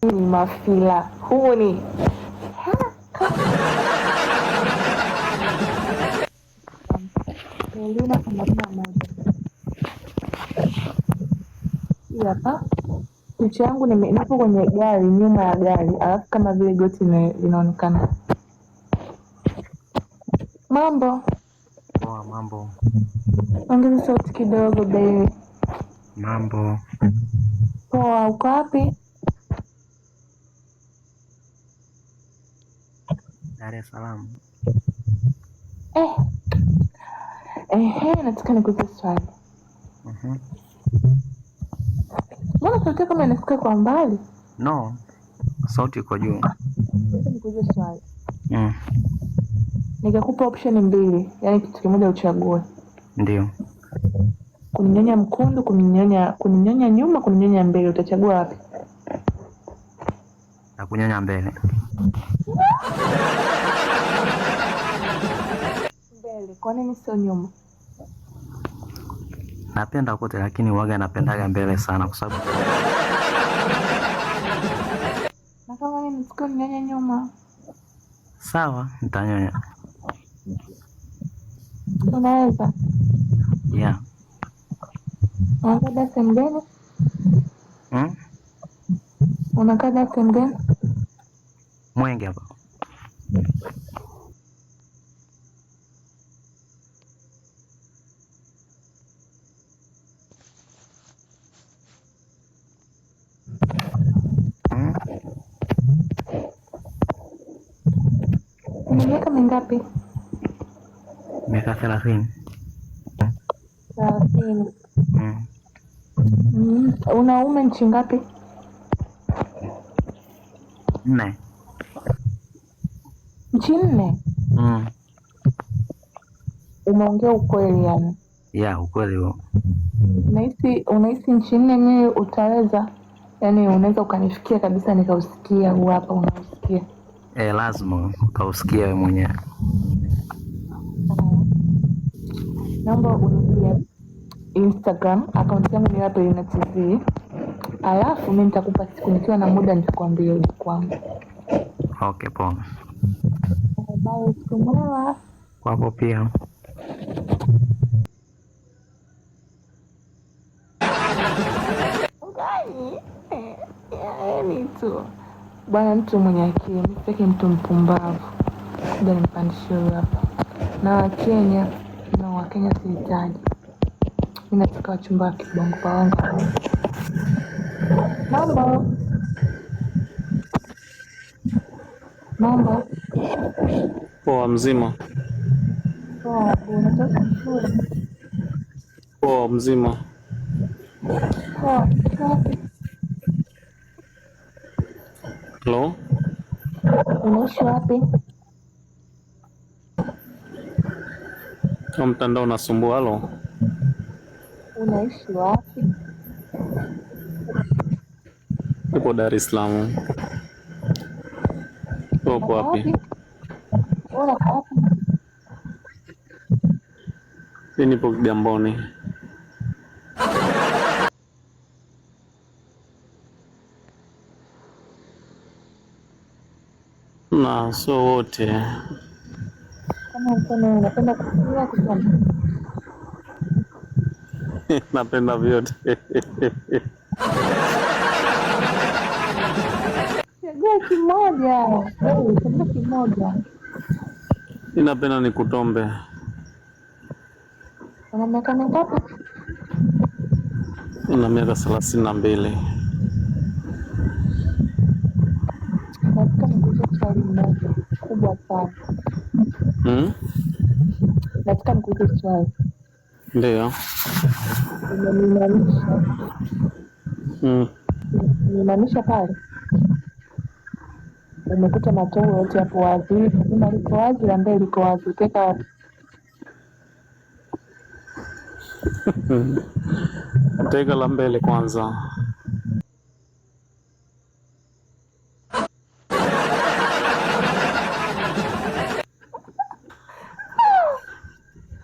Ni mafila huni Elina 81. Hii hapa picha yangu nipo kwenye gari, nyuma ya gari, alafu kama vile goti linaonekana. Mambo Poa. Mambo. ongeza sauti kidogo baby. Mambo. Poa, uko wapi? Dar es Salaam. Nataka nikuulize swali. Mbona sauti kama inasikia kwa mbali? No, sauti iko juu. Nataka nikuulize swali. Nikakupa option mbili, yani kitu kimoja uchague. Ndio. Kuninyonya mkundu, kuninyonya nyuma, kuninyonya mbele, utachagua wapi? Na kunyonya mbele. Mbele, kwa nini sio nyuma? Napenda kote lakini huwaga napendaga mbele sana kwa sababu na kama mimi nisiko ninyonya nyuma. Sawa, nitanyonya. Unaweza? Yeah. Unakaa Dar sehemu gani? Unakaa Dar sehemu gani? Mwenge hapa. Una miaka mingapi? Miaka 30. 30. Una ume nchi ngapi? 4. Nchi 4? Umeongea ukweli yani? Yeah, ukweli huo. Unahisi nchi 4 mimi utaweza? Yani unaweza ukanifikia kabisa nikausikia huu hapa unausikia? Lazima utausikia wewe mwenyewe. Naomba uniambie Instagram account yangu ni hapo Elina TV. Alafu mimi nitakupa siku nikiwa na muda nitakwambia uje kwangu. Okay, poa. Bye, siku mwema. Kwako pia. Ni tu bwana, mtu mwenye akili, msitaki mtu mpumbavu. Ndio nimpandishie hapa. Na Wakenya, Wakenya sihitaji. Mimi nataka wachumba wa kibongo wangu. Mambo. Poa, mzima. Poa, unatoka shule? Poa, mzima. Poa. Hello? Unaishi wapi? Mtandao unasumbua. Halo? Unaishi wapi? Nipo Dar es Salaam. Uko wapi? Wapi? Mimi nipo Kigamboni. Na so wote. Kama unapenda kufikiria kusoma? Napenda vyote. Chagua kimoja. Chagua kimoja. Ninapenda nikutombe. Una miaka mingapi? Nina miaka 32. Nataka nikuulize swali moja kubwa sana. Nataka nikuulize swali. Ndio. Nimaanisha pale. Umekuta matoo yote hapo wazi. Nyuma liko wazi, la mbele liko wazi. Utaweka wapi? Tega la mbele kwanza.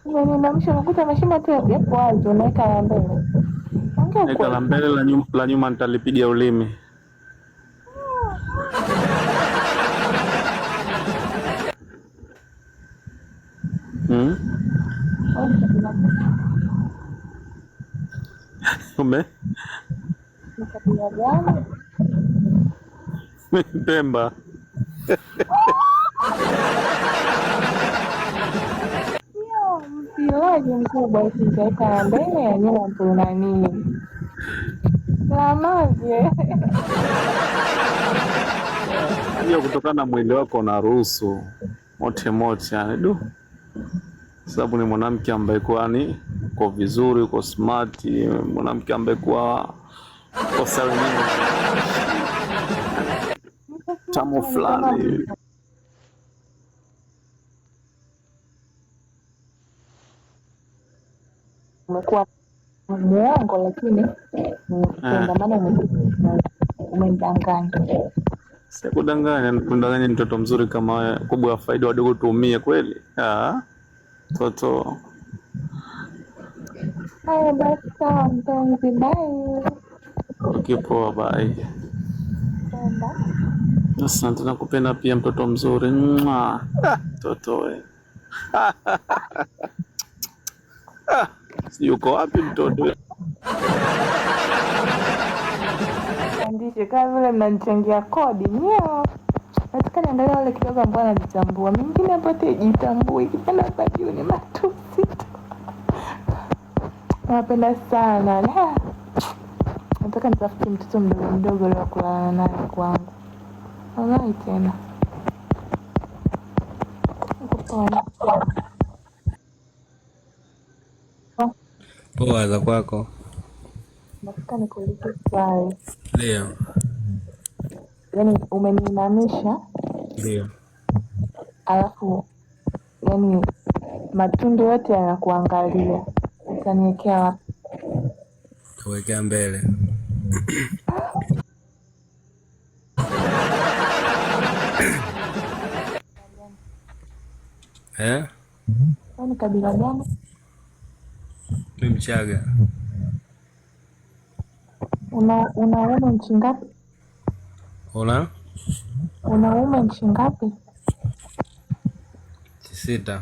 Nimaanisha unakuta mashimo yote yapo wazi, unaweka la mbele. Tega la mbele, la nyuma nitalipigia ulimi. Ume Ni kabila gani? Pemba. Sio mpilaji mkubwa ukitaweka na mbele ya nyuma tuna nini? Lamaje? Hiyo kutokana na mwili wako unaruhusu mote yani du. Sababu ni mwanamke ambaye kwa ni uko vizuri, uko smart, mwanamke ambaye kwa sawa nini tamu fulani. Umekuwa muongo lakini maana umedanganya. Sikudanganya, ni mtoto mzuri kama wewe. Kubwa ya faida wadogo tuumie kweli. Toto. Haya basi sawa mpenzi, bye. Ukipoa, bye. Asante, nakupenda pia mtoto mzuri. Toto we. Yuko wapi mtoto? Andishe kama vile mnanichangia kodi nyeo. Nataka niangalie wale kidogo ambao wanajitambua. Mingine pote jitambui. Ikipenda kwa juu ni matusi. Napenda sana. Nataka nitafute mtoto mdogo leo kulala naye kwangu. Alai tena. Poa za kwako? Nataka nikuulize swali. Ndio. Yaani umeniinamisha. Ndio. Alafu yaani matundu yote yanakuangalia. Utaniwekea wapi? Kuwekea mbele. Ni kabila gani? Mimi Mchaga. Unaume nchi ngapi? Unaume nchi ngapi? 6.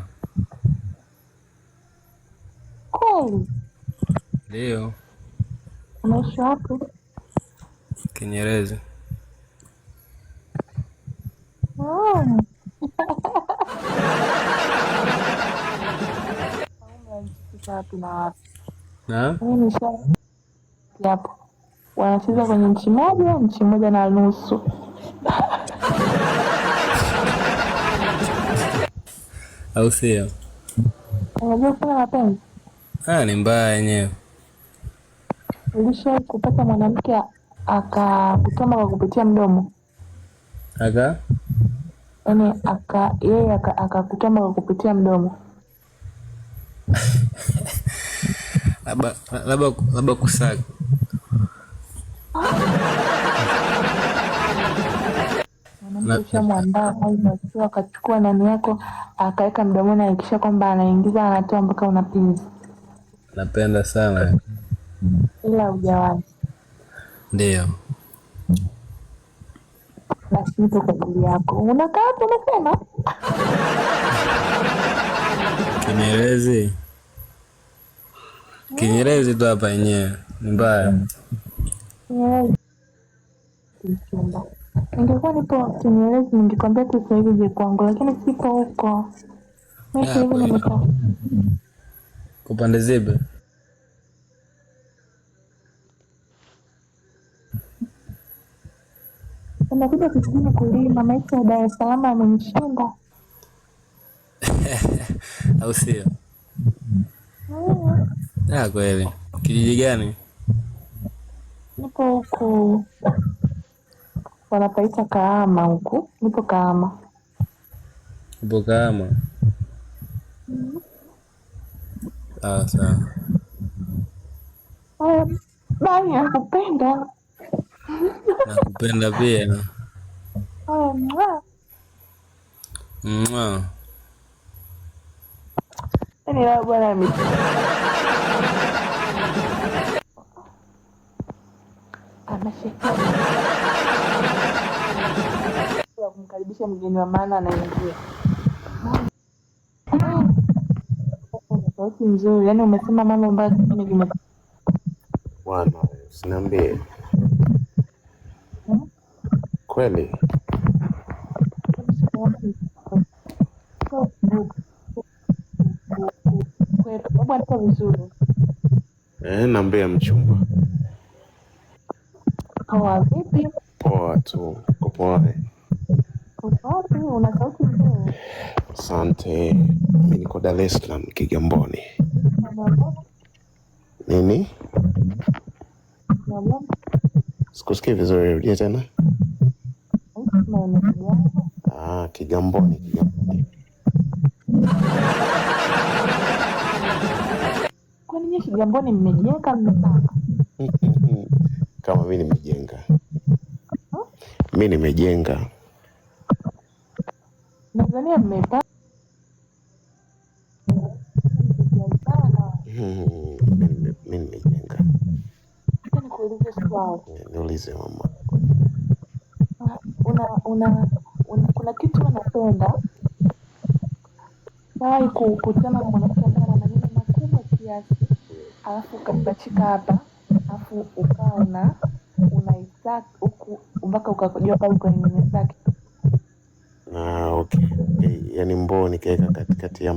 Kweli? Ndio. Unaishi wapi? Kinyerezi. Wapi na wapi? Na? Yapo. Wanacheza kwenye nchi moja na nusu. Au sio? Unajua kufanya mapenzi? Ni mbaya yenyewe. Ulishawahi kupata mwanamke akakutoma kwa kupitia mdomo? Yaani yeye akakutoma kwa kupitia mdomo? Labda kusaga. Ushamwandaa au akachukua nani yako akaweka mdomoni, akikisha kwamba anaingiza anatoa mpaka unapinza? Napenda sana. Ila hujawahi? Ndio. Basi nipo kwa ajili yako. Unakaa hapo unasema? Kinyerezi tu hapa yenyewe. Ni mbaya. Mchumba. Ningekuwa nipo Kinyerezi ningekwambia tu sasa hivi je kwangu, lakini sipo huko. Mimi hivi nimetoka. Upande zibe. Unakuja kijijini kulima, maisha ya Dar es Salaam amenishinda. Au sio? Kweli. Kijiji gani? Nipo huku. Wanapaita Kahama huku. Nipo Kahama. Upo Kahama? Sawa. Bali nakupenda. Nakupenda pia. Yaani leo bwana kumkaribisha mgeni wa maana anaingia. sauti nzuri. Yaani umesema mambo ambayo mimi vime Bwana, usiniambie kweli. Bwana kwa vizuri. Naambia mchumba. Poa vipi? Poa tu. Uko poa? Poa tu, una sauti nzuri. Asante. Mimi niko Dar es Salaam Kigamboni. Nini? Sikusikii vizuri, rudia tena. Kigamboni, Kigamboni. Kwani nyinyi Kigamboni mmejenga mmepanga? Kama mimi nimejenga. Mimi nimejenga. Tanzania mmepanga? Mimi nimejenga. Nikuulize swali. Niulize mama. Kuna kitu unapenda sawa kukutana na mwanamke ambaye ana maneno makubwa kiasi, alafu ukapachika hapa, alafu ukawa unaitaka huku mpaka ukakujua pale kwenye nywele zake. Okay. Yaani mboo nikaweka katikati ya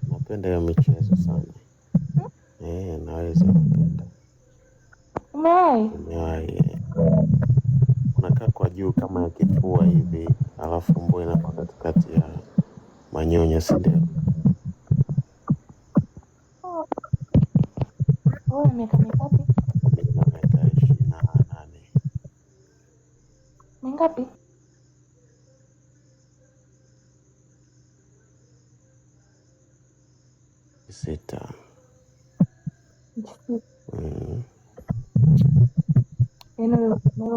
napenda ya michezo sana. Naweza kupenda. Umewahi? Unakaa kwa juu kama ya kifua hivi, alafu mboo inakuwa katikati ya manyonya, si ndio? Wewe miaka mingapi? Nina miaka 28. Mingapi? 6. Yaani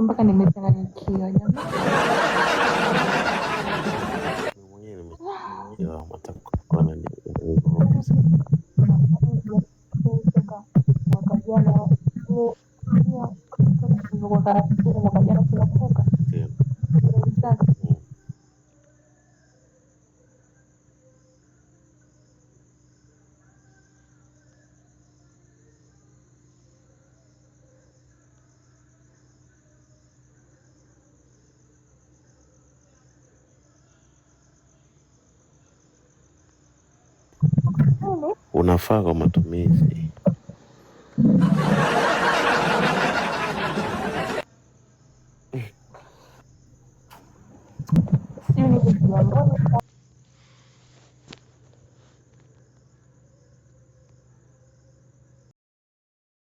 mpaka nimechanganyikiwa jamani. Mwenyewe nimechanganyikiwa matakwa na unafaa kwa matumizi. Sio ni